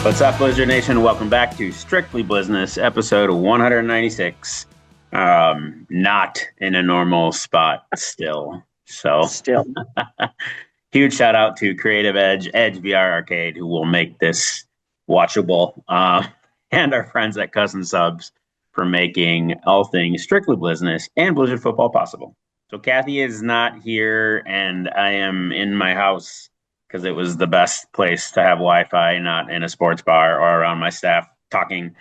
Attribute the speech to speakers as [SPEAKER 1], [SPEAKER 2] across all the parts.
[SPEAKER 1] What's up, Blizzard Nation? Welcome back to Strictly Blizzness, episode 196. Not in a normal spot still. Huge shout out to Creative Edge, Edge VR Arcade, who will make this watchable, and our friends at Cousin Subs for making all things Strictly Blizzness and Blizzard football possible. So Kathy is not here, and I am in my house because it was the best place to have Wi-Fi, not in a sports bar or around my staff talking.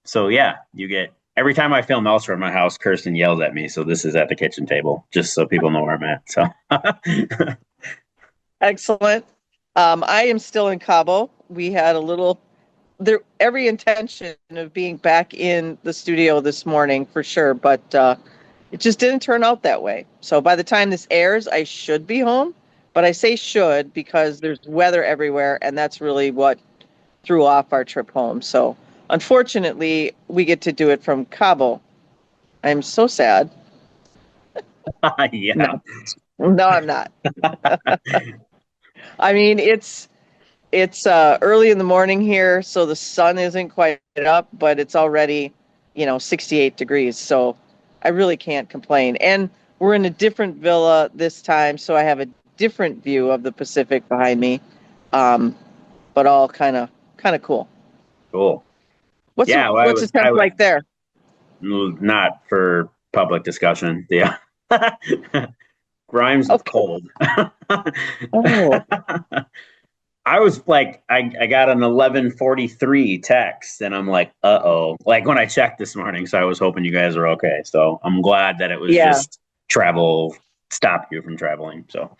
[SPEAKER 1] So yeah, you get every time I film elsewhere in my house, Kirsten yells at me. So this is at the kitchen table, just so people know where I'm at. So
[SPEAKER 2] excellent. I am still in Cabo. We had every intention of being back in the studio this morning for sure, but it just didn't turn out that way. So by the time this airs, I should be home. But I say should because there's weather everywhere, and that's really what threw off our trip home. So unfortunately, we get to do it from Cabo. I'm so sad.
[SPEAKER 1] Yeah.
[SPEAKER 2] No, I'm not. I mean, it's early in the morning here, so the sun isn't quite up, but it's already, 68 degrees. So I really can't complain. And we're in a different villa this time, so I have a different view of the Pacific behind me, but all kind of cool.
[SPEAKER 1] Cool.
[SPEAKER 2] What's the temp like there?
[SPEAKER 1] Not for public discussion. Yeah. Rhymes with cold.
[SPEAKER 2] Oh.
[SPEAKER 1] I was like, I got an 11:43 text, and I'm like, uh-oh. Like when I checked this morning, so I was hoping you guys are okay. So I'm glad that it was just travel stopped you from traveling. So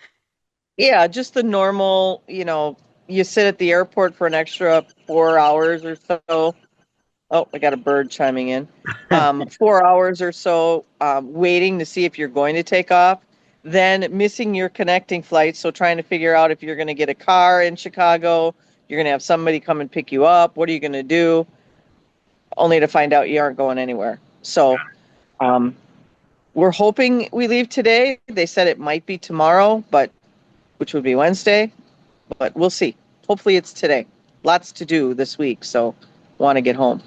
[SPEAKER 2] yeah, just the normal, you sit at the airport for an extra 4 hours or so. Oh, I got a bird chiming in. 4 hours or so waiting to see if you're going to take off. Then missing your connecting flight, so trying to figure out if you're going to get a car in Chicago, you're going to have somebody come and pick you up. What are you going to do? Only to find out you aren't going anywhere. So we're hoping we leave today. They said it might be tomorrow, which would be Wednesday, but we'll see. Hopefully it's today. Lots to do this week, so want to get home.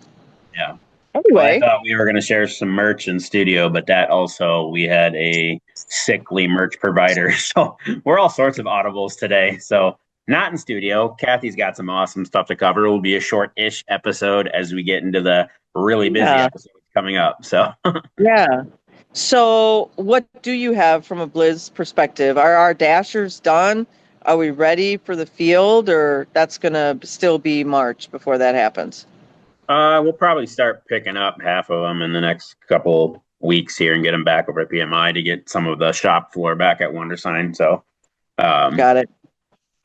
[SPEAKER 1] Yeah.
[SPEAKER 2] Anyway.
[SPEAKER 1] Well, I thought we were going to share some merch in studio, but that also, we had a sickly merch provider. So we're all sorts of audibles today. So not in studio. Kathy's got some awesome stuff to cover. It will be a short-ish episode as we get into the really busy episodes coming up. So
[SPEAKER 2] yeah. So what do you have from a Blizz perspective? Are our dashers done? Are we ready for the field, or that's going to still be March before that happens?
[SPEAKER 1] We'll probably start picking up half of them in the next couple weeks here and get them back over at PMI to get some of the shop floor back at Wondersign. So
[SPEAKER 2] got it.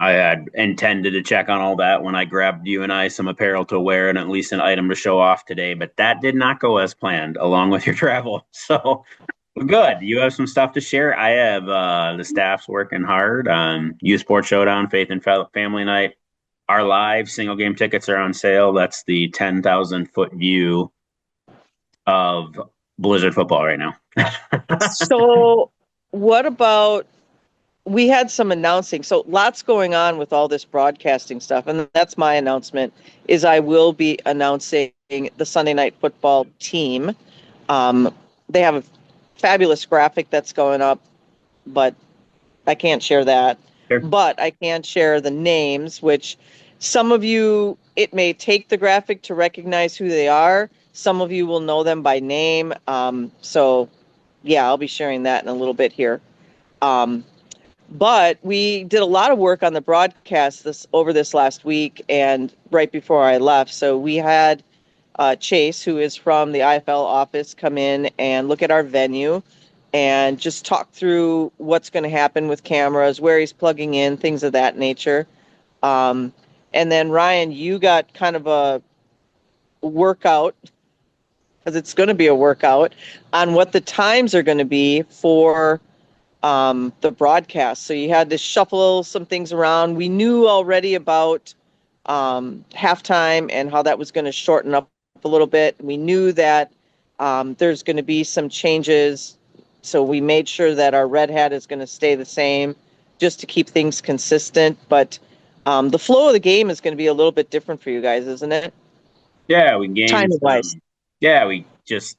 [SPEAKER 1] I had intended to check on all that when I grabbed you and I some apparel to wear and at least an item to show off today, but that did not go as planned along with your travel. So good. You have some stuff to share. I have the staff's working hard on Youth Sports Showdown, Faith and Family Night. Our live single game tickets are on sale. That's the 10,000-foot view of Blizzard football right now.
[SPEAKER 2] So what about, we had some announcing. So lots going on with all this broadcasting stuff. And that's my announcement, is I will be announcing the Sunday Night Football team. They have a fabulous graphic that's going up, but I can't share that. Sure. But I can share the names, which some of you, it may take the graphic to recognize who they are. Some of you will know them by name. So yeah, I'll be sharing that in a little bit here. But we did a lot of work on the broadcast over this last week and right before I left. So we had Chase, who is from the IFL office, come in and look at our venue and just talk through what's going to happen with cameras, where he's plugging in, things of that nature. And then Ryan, you got kind of a workout, because it's going to be a workout, on what the times are going to be for the broadcast. So you had to shuffle some things around. We knew already about halftime and how that was going to shorten up a little bit. We knew that there's going to be some changes. So we made sure that our red hat is going to stay the same just to keep things consistent. But The flow of the game is going to be a little bit different for you guys, isn't it?
[SPEAKER 1] Yeah, we gained
[SPEAKER 2] Timing wise.
[SPEAKER 1] some. Yeah, we just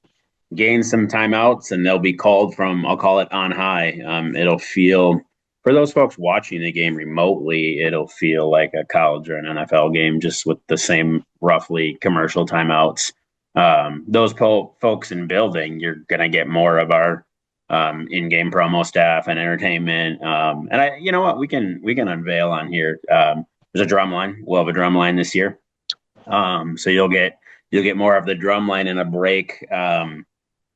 [SPEAKER 1] gained some timeouts, and they'll be called from. I'll call it on high. It'll feel for those folks watching the game remotely. It'll feel like a college or an NFL game, just with the same roughly commercial timeouts. Those folks in building, you're gonna get more of our in-game promo staff and entertainment. And you know what, we can unveil on here. There's a drum line. We'll have a drum line this year. So you'll get more of the drum line in a break.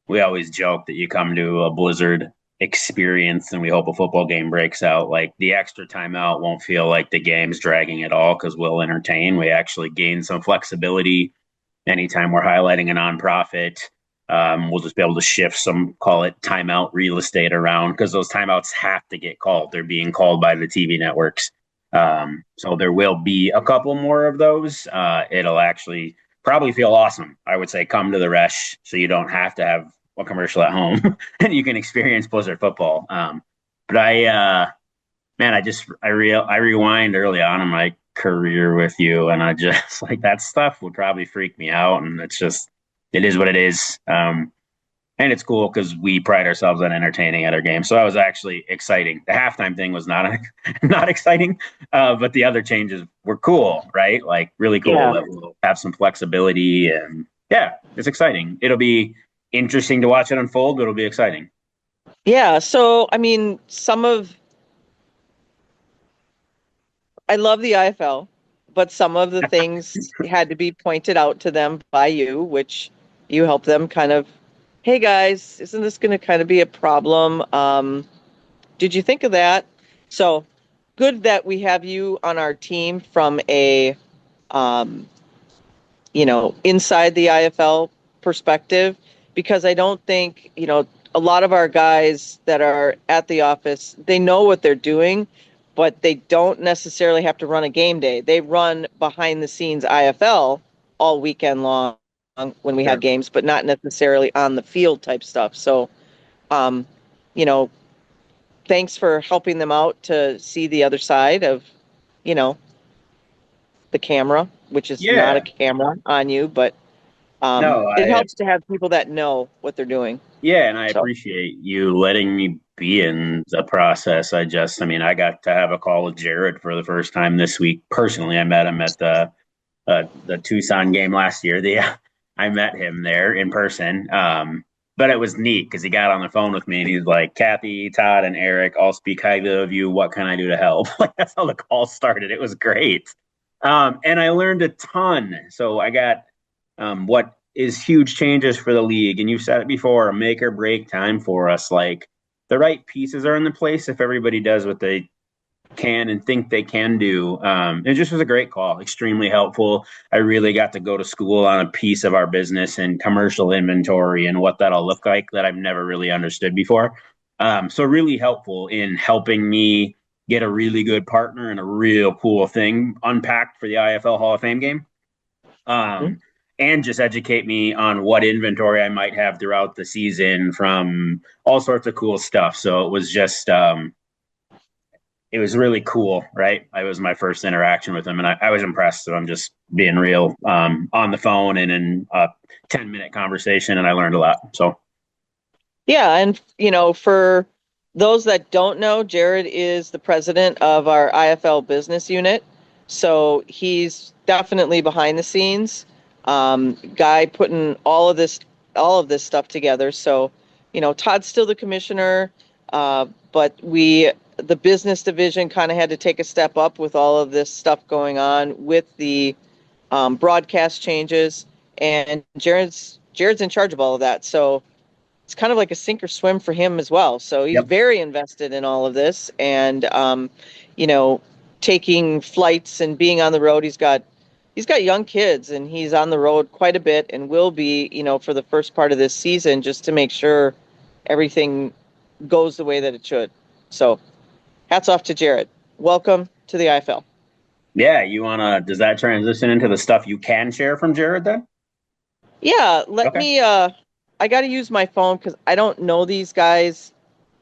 [SPEAKER 1] We always joke that you come to a Blizzard experience and we hope a football game breaks out. Like the extra timeout won't feel like the game's dragging at all because we'll entertain. We actually gain some flexibility anytime we're highlighting a nonprofit. We'll just be able to shift some, call it timeout real estate around because those timeouts have to get called. They're being called by the TV networks. So there will be a couple more of those. It'll actually probably feel awesome. I would say come to the Resh so you don't have to have a commercial at home and you can experience Blizzard football. But I rewind early on in my career with you, and I just like that stuff would probably freak me out, and it is what it is. And it's cool because we pride ourselves on entertaining at our games. So that was actually exciting. The halftime thing was not not exciting, but the other changes were cool, right? Like really cool.
[SPEAKER 2] Yeah.
[SPEAKER 1] That we'll have some flexibility, and yeah, it's exciting. It'll be interesting to watch it unfold, but it'll be exciting.
[SPEAKER 2] Yeah. So, I mean, I love the IFL, but some of the things had to be pointed out to them by you, which you help them kind of, hey guys, isn't this going to kind of be a problem? Did you think of that? So good that we have you on our team from a, inside the IFL perspective, because I don't think, a lot of our guys that are at the office, they know what they're doing, but they don't necessarily have to run a game day. They run behind the scenes IFL all weekend long when we have games, but not necessarily on the field type stuff. So, um, you know, thanks for helping them out to see the other side of, the camera, which is not a camera on you, but
[SPEAKER 1] No,
[SPEAKER 2] it helps to have people that know what they're doing.
[SPEAKER 1] yeah, and I
[SPEAKER 2] So,
[SPEAKER 1] appreciate you letting me be in the process. I got to have a call with Jared for the first time this week. Personally, I met him at the Tucson game last year. I met him there in person. But it was neat because he got on the phone with me and he's like, Kathy, Todd, and Eric, I'll speak highly of you. What can I do to help? Like that's how the call started. It was great. And I learned a ton. So I got what is huge changes for the league. And you've said it before, a make or break time for us. Like the right pieces are in the place if everybody does what they can and think they can do. It just was a great call, extremely helpful. I really got to go to school on a piece of our business and commercial inventory and what that'll look like that I've never really understood before. So really helpful in helping me get a really good partner and a real cool thing unpacked for the IFL Hall of Fame game. And just educate me on what inventory I might have throughout the season from all sorts of cool stuff. So it was just, it was really cool, right? It was my first interaction with him, and I was impressed. So I'm just being real on the phone and in a 10-minute conversation, and I learned a lot. So,
[SPEAKER 2] yeah. And, for those that don't know, Jared is the president of our IFL business unit. So he's definitely behind the scenes guy putting all of this stuff together. So, Todd's still the commissioner, but the business division kind of had to take a step up with all of this stuff going on with the broadcast changes, and Jared's in charge of all of that. So it's kind of like a sink or swim for him as well. So he's very invested in all of this, and taking flights and being on the road. He's got young kids, and he's on the road quite a bit, and will be, for the first part of this season, just to make sure everything goes the way that it should. So hats off to Jared. Welcome to the IFL.
[SPEAKER 1] Yeah, does that transition into the stuff you can share from Jared then?
[SPEAKER 2] Yeah, let me, I got to use my phone because I don't know these guys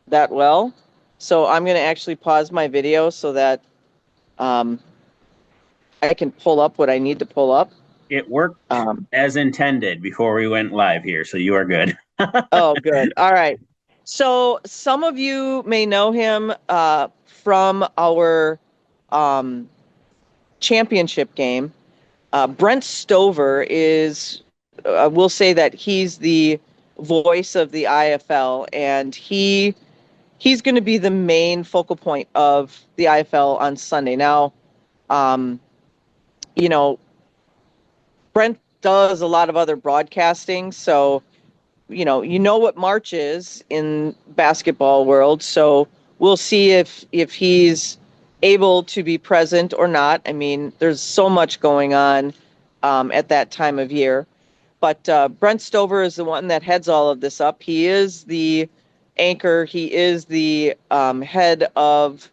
[SPEAKER 2] that well. So I'm going to actually pause my video so that I can pull up what I need to pull up.
[SPEAKER 1] It worked
[SPEAKER 2] Um,
[SPEAKER 1] as intended before we went live here, so you are good.
[SPEAKER 2] oh, good. All right. So some of you may know him from our um, championship game. Brent Stover is, we'll say that he's the voice of the IFL, and he's going to be the main focal point of the IFL on Sunday. Now, um, you know, Brent does a lot of other broadcasting, so you know what March is in basketball world. So we'll see if he's able to be present or not. I mean, there's so much going on at that time of year. But Brent Stover is the one that heads all of this up. He is the anchor. He is the head of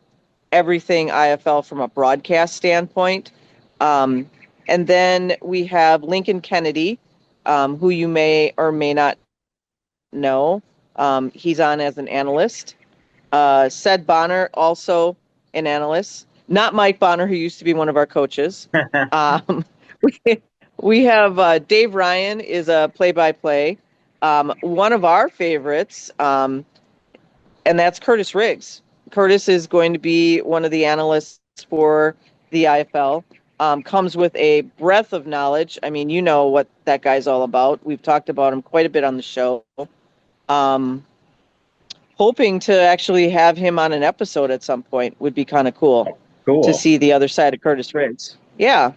[SPEAKER 2] everything IFL from a broadcast standpoint. Um, and then we have Lincoln Kennedy, who you may or may not know. He's on as an analyst. Sed Bonner, also an analyst. Not Mike Bonner, who used to be one of our coaches. Um, we, we have Dave Ryan is a play-by-play. One of our favorites, and that's Curtis Riggs. Curtis is going to be one of the analysts for the IFL. Comes with a breadth of knowledge. I mean, you know what that guy's all about. We've talked about him quite a bit on the show. Um, Hoping to actually have him on an episode at some point would be kind of cool to
[SPEAKER 1] Cool.
[SPEAKER 2] see the other side of Curtis Riggs. Yeah.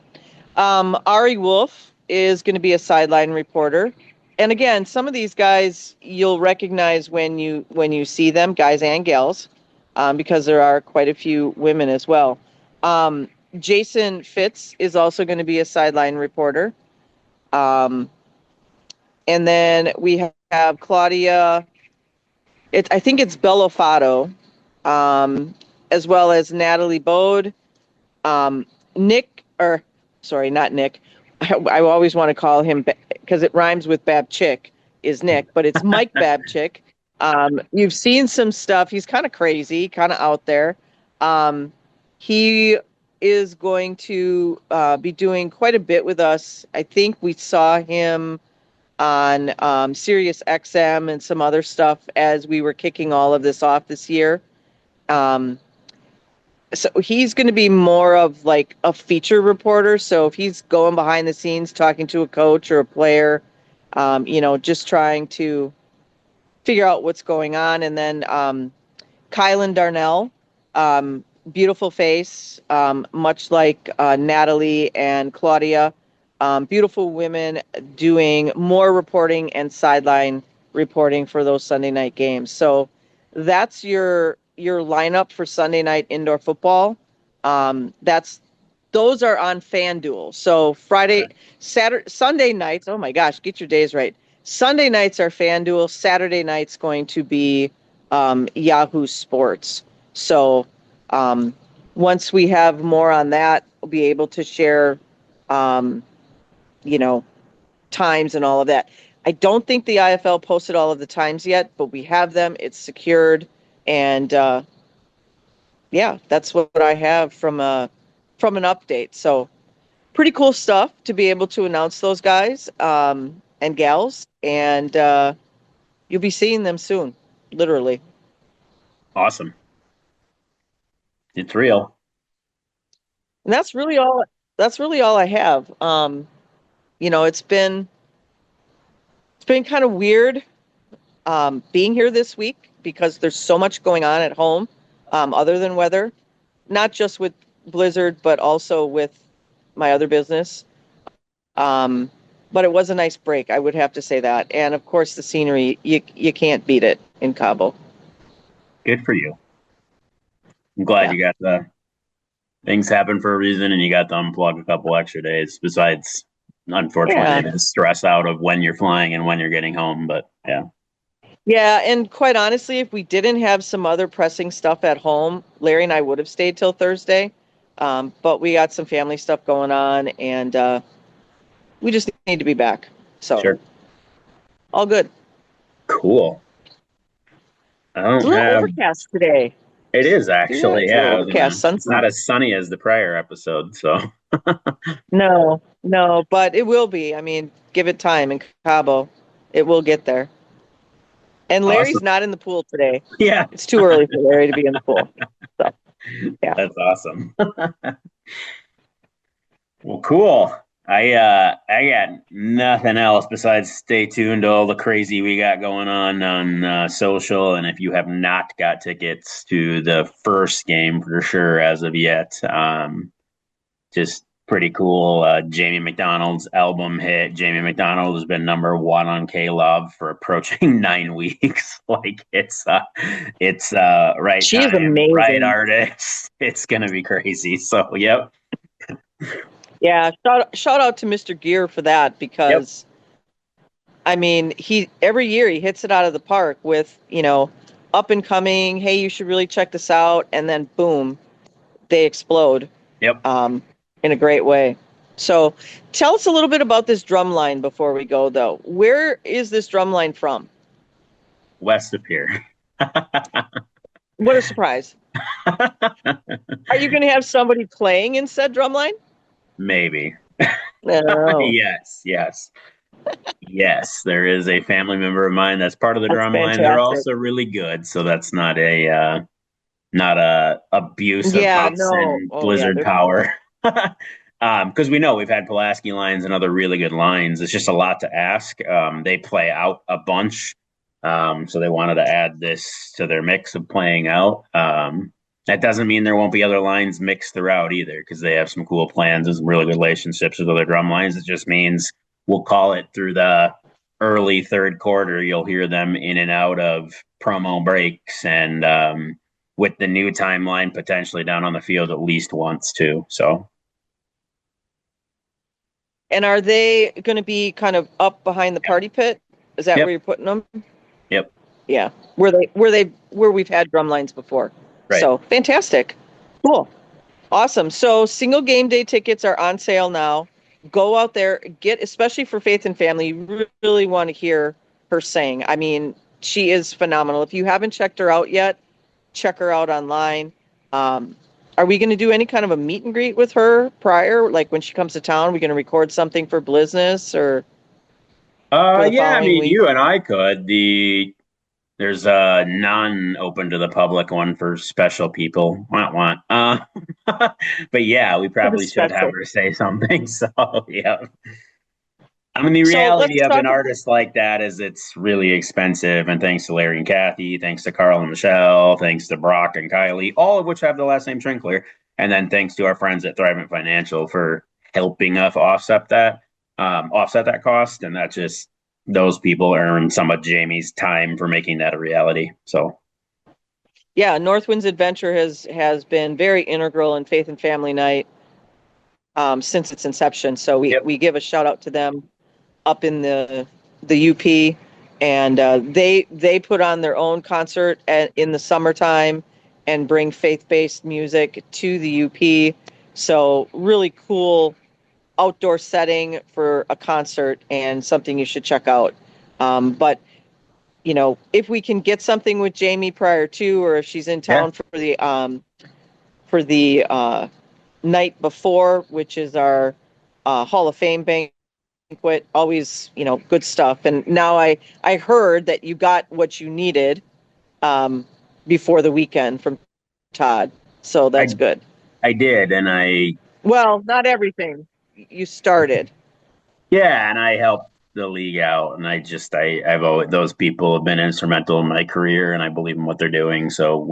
[SPEAKER 2] Ari Wolf is going to be a sideline reporter. And again, some of these guys you'll recognize when you see them, guys and gals, because there are quite a few women as well. Jason Fitz is also going to be a sideline reporter. Um, and then we have Claudia. I think it's Bellofato, as well as Natalie Bode, Nick, or sorry, not Nick. I always want to call him because it rhymes with Babchick is Nick, but it's Mike Babchick. You've seen some stuff. He's kind of crazy, kind of out there. He is going to be doing quite a bit with us. I think we saw him on Sirius XM and some other stuff as we were kicking all of this off this year. So he's going to be more of like a feature reporter. So if he's going behind the scenes talking to a coach or a player, just trying to figure out what's going on. And then Kylan Darnell, beautiful face, much like Natalie and Claudia. Beautiful women doing more reporting and sideline reporting for those Sunday night games. So that's your lineup for Sunday night indoor football. Those are on FanDuel. So Friday, Saturday, Sunday nights. Oh my gosh, get your days right. Sunday nights are FanDuel. Saturday night's going to be Yahoo Sports. So once we have more on that, we'll be able to share, times and all of that. I don't think the IFL posted all of the times yet, but we have them. It's secured, and that's what I have from an update. So pretty cool stuff to be able to announce those guys and gals, and you'll be seeing them soon, literally.
[SPEAKER 1] Awesome. It's real.
[SPEAKER 2] And that's really all. That's really all I have. It's been kind of weird being here this week because there's so much going on at home other than weather, not just with Blizzard, but also with my other business. But it was a nice break, I would have to say that. And of course, the scenery, you can't beat it in Cabo.
[SPEAKER 1] Good for you. I'm glad you got the things happen for a reason and you got to unplug a couple extra days besides, unfortunately, the stress out of when you're flying and when you're getting home. But yeah.
[SPEAKER 2] Yeah, and quite honestly, if we didn't have some other pressing stuff at home, Larry and I would have stayed till Thursday. But we got some family stuff going on, and we just need to be back. So,
[SPEAKER 1] sure.
[SPEAKER 2] All good.
[SPEAKER 1] Cool.
[SPEAKER 2] It's a little overcast today.
[SPEAKER 1] It is actually,
[SPEAKER 2] overcast.
[SPEAKER 1] It's not as sunny as the prior episode, so.
[SPEAKER 2] No, no, but it will be. I mean, give it time in Cabo. It will get there. And Larry's
[SPEAKER 1] Awesome.
[SPEAKER 2] not in the pool today.
[SPEAKER 1] Yeah,
[SPEAKER 2] It's too early for Larry to be in the pool. So, yeah.
[SPEAKER 1] that's awesome. Well, cool. I got nothing else besides stay tuned to all the crazy we got going on social. And if you have not got tickets to the first game for sure as of yet, just pretty cool. Jamie MacDonald's album hit. Jamie MacDonald has been #1 on K Love for approaching 9 weeks. Like it's right
[SPEAKER 2] She is
[SPEAKER 1] time, right
[SPEAKER 2] amazing.
[SPEAKER 1] artist. It's gonna be crazy. So yep,
[SPEAKER 2] Yeah, shout out to Mr. Gear for that
[SPEAKER 1] yep.
[SPEAKER 2] because I mean, he every year he hits it out of the park with, up and coming, hey, you should really check this out, and then boom, they explode
[SPEAKER 1] Yep.
[SPEAKER 2] um, in a great way. So, tell us a little bit about this drum line before we go, though. Where is this drum line from?
[SPEAKER 1] West of here.
[SPEAKER 2] What a surprise. Are you going to have somebody playing in said drum line?
[SPEAKER 1] Maybe.
[SPEAKER 2] No.
[SPEAKER 1] Yes, yes. Yes, there is a family member of mine that's part of the
[SPEAKER 2] That's
[SPEAKER 1] drum line. They're
[SPEAKER 2] fantastic.
[SPEAKER 1] also really good, so that's not a abuse of
[SPEAKER 2] Yeah,
[SPEAKER 1] us
[SPEAKER 2] no.
[SPEAKER 1] and
[SPEAKER 2] Oh, yeah.
[SPEAKER 1] Blizzard power. Because we know we've had Pulaski lines and other really good lines. It's just a lot to ask. They play out a bunch, so they wanted to add this to their mix of playing out. That doesn't mean there won't be other lines mixed throughout either, because they have some cool plans and some really good relationships with other drum lines. It just means we'll call it through the early third quarter. You'll hear them in and out of promo breaks and with the new timeline potentially down on the field at least once too. So
[SPEAKER 2] And are they going to be kind of up behind the party pit? Is that
[SPEAKER 1] yep,
[SPEAKER 2] where you're putting them?
[SPEAKER 1] yep,
[SPEAKER 2] Yeah, where we've had drum lines before.
[SPEAKER 1] right.
[SPEAKER 2] So fantastic, cool, awesome. So single game day tickets are on sale now. Go out there, get especially for Faith and Family. You really want to hear her sing. I mean, she is phenomenal. If you haven't checked her out yet, check her out online. Are we going to do any kind of a meet and greet with her prior, like when she comes to town? Are we going to record something for Blizzness or for the
[SPEAKER 1] Yeah, I
[SPEAKER 2] following
[SPEAKER 1] mean,
[SPEAKER 2] week?
[SPEAKER 1] you and I could. There's a non-open to the public one for special people. Want. But yeah, we
[SPEAKER 2] For the
[SPEAKER 1] probably should have
[SPEAKER 2] special.
[SPEAKER 1] her say something. So yeah. I mean, the
[SPEAKER 2] So
[SPEAKER 1] reality
[SPEAKER 2] let's
[SPEAKER 1] of an
[SPEAKER 2] talk.
[SPEAKER 1] artist like that is it's really expensive. And thanks to Larry and Kathy, thanks to Carl and Michelle, thanks to Brock and Kylie, all of which have the last name Trinkler. And then thanks to our friends at Thrivent Financial for helping us offset that cost. And that just, those people earn some of Jamie's time for making that a reality. So,
[SPEAKER 2] Yeah, Northwind's Adventure has been very integral in Faith and Family Night since its inception. So
[SPEAKER 1] yep.
[SPEAKER 2] we give a shout out to them up in the UP, and they put on their own concert in the summertime and bring faith-based music to the UP. So really cool outdoor setting for a concert and something you should check out. But if we can get something with Jamie prior to, or if she's in
[SPEAKER 1] Yeah.
[SPEAKER 2] town for the night before, which is our Hall of Fame banquet, always good stuff. And now I heard that you got what you needed before the weekend from Todd, so that's
[SPEAKER 1] I,
[SPEAKER 2] good.
[SPEAKER 1] I did. And
[SPEAKER 2] Well, not everything. You started.
[SPEAKER 1] yeah, and I helped the league out, and I've always those people have been instrumental in my career, and I believe in what they're doing. So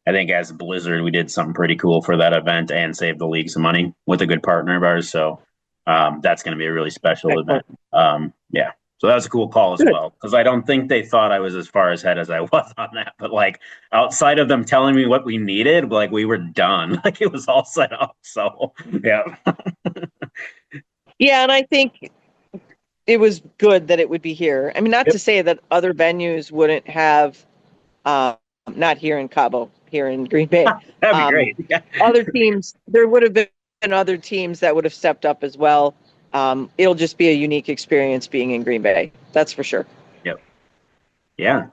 [SPEAKER 1] I think as Blizzard, we did something pretty cool for that event and saved the league some money with a good partner of ours. So that's going to be a really special event.
[SPEAKER 2] Excellent.
[SPEAKER 1] Yeah, so that was a cool call as
[SPEAKER 2] Good.
[SPEAKER 1] well because I don't think they thought I was as far ahead as I was on that. But like outside of them telling me what we needed, like we were done. Like it was all set up. So yeah,
[SPEAKER 2] Yeah, and I think it was good that it would be here. I mean, not to
[SPEAKER 1] yep,
[SPEAKER 2] say that other venues wouldn't have, not here in Cabo, here in Green Bay.
[SPEAKER 1] that'd be
[SPEAKER 2] Um,
[SPEAKER 1] great. Yeah.
[SPEAKER 2] Other teams, there would have been other teams that would have stepped up as well. It'll just be a unique experience being in Green Bay. That's for sure.
[SPEAKER 1] Yep. Yeah.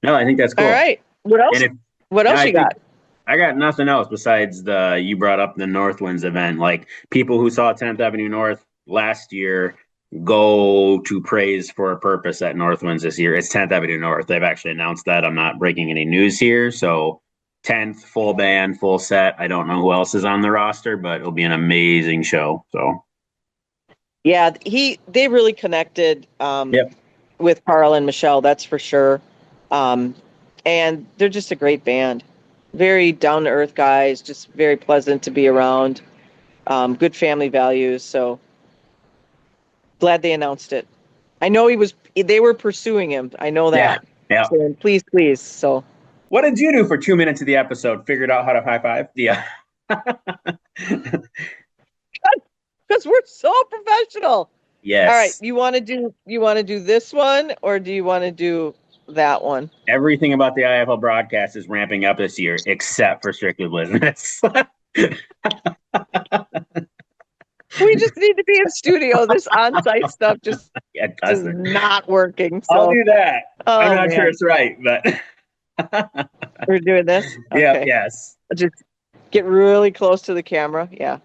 [SPEAKER 1] No, I think that's
[SPEAKER 2] All
[SPEAKER 1] cool.
[SPEAKER 2] right. What else?
[SPEAKER 1] And if
[SPEAKER 2] What
[SPEAKER 1] and
[SPEAKER 2] else
[SPEAKER 1] I
[SPEAKER 2] you
[SPEAKER 1] think
[SPEAKER 2] got?
[SPEAKER 1] I got nothing else besides you brought up the Northwinds event. Like people who saw 10th Avenue North last year go to praise for a purpose at Northwinds this year. It's 10th Avenue North. They've actually announced that. I'm not breaking any news here. So 10th, full band, full set. I don't know who else is on the roster, but it'll be an amazing show. So
[SPEAKER 2] Yeah, they really connected
[SPEAKER 1] yep.
[SPEAKER 2] with Carl and Michelle, that's for sure. And they're just a great band. Very down to earth guys, just very pleasant to be around. Good family values. So glad they announced it. I know they were pursuing him. I know that.
[SPEAKER 1] Yeah.
[SPEAKER 2] So, please, please. So
[SPEAKER 1] What did you do for 2 minutes of the episode? Figured out how to high five? Yeah.
[SPEAKER 2] because we're so professional.
[SPEAKER 1] Yes.
[SPEAKER 2] All right. You want to do this one, or do you want to do that one?
[SPEAKER 1] Everything about the IFL broadcast is ramping up this year, except for Strictly Blizzness.
[SPEAKER 2] We just need to be in studio. This on-site stuff just is not working. So.
[SPEAKER 1] I'll do that.
[SPEAKER 2] Oh,
[SPEAKER 1] I'm not sure it's right, but
[SPEAKER 2] we're doing this. Okay.
[SPEAKER 1] Yeah. Yes.
[SPEAKER 2] Just get really close to the camera. Yeah.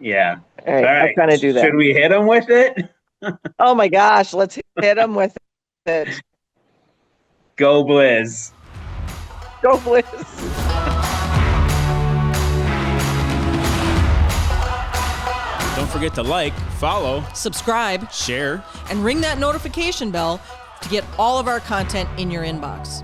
[SPEAKER 1] Yeah.
[SPEAKER 2] All right. I'm trying to do that.
[SPEAKER 1] Should we hit them with it?
[SPEAKER 2] Oh my gosh! Let's hit them with it.
[SPEAKER 1] Go Blizz.
[SPEAKER 2] Go Blizz.
[SPEAKER 3] Don't forget to like, follow,
[SPEAKER 4] subscribe,
[SPEAKER 3] share,
[SPEAKER 4] and ring that notification bell to get all of our content in your inbox.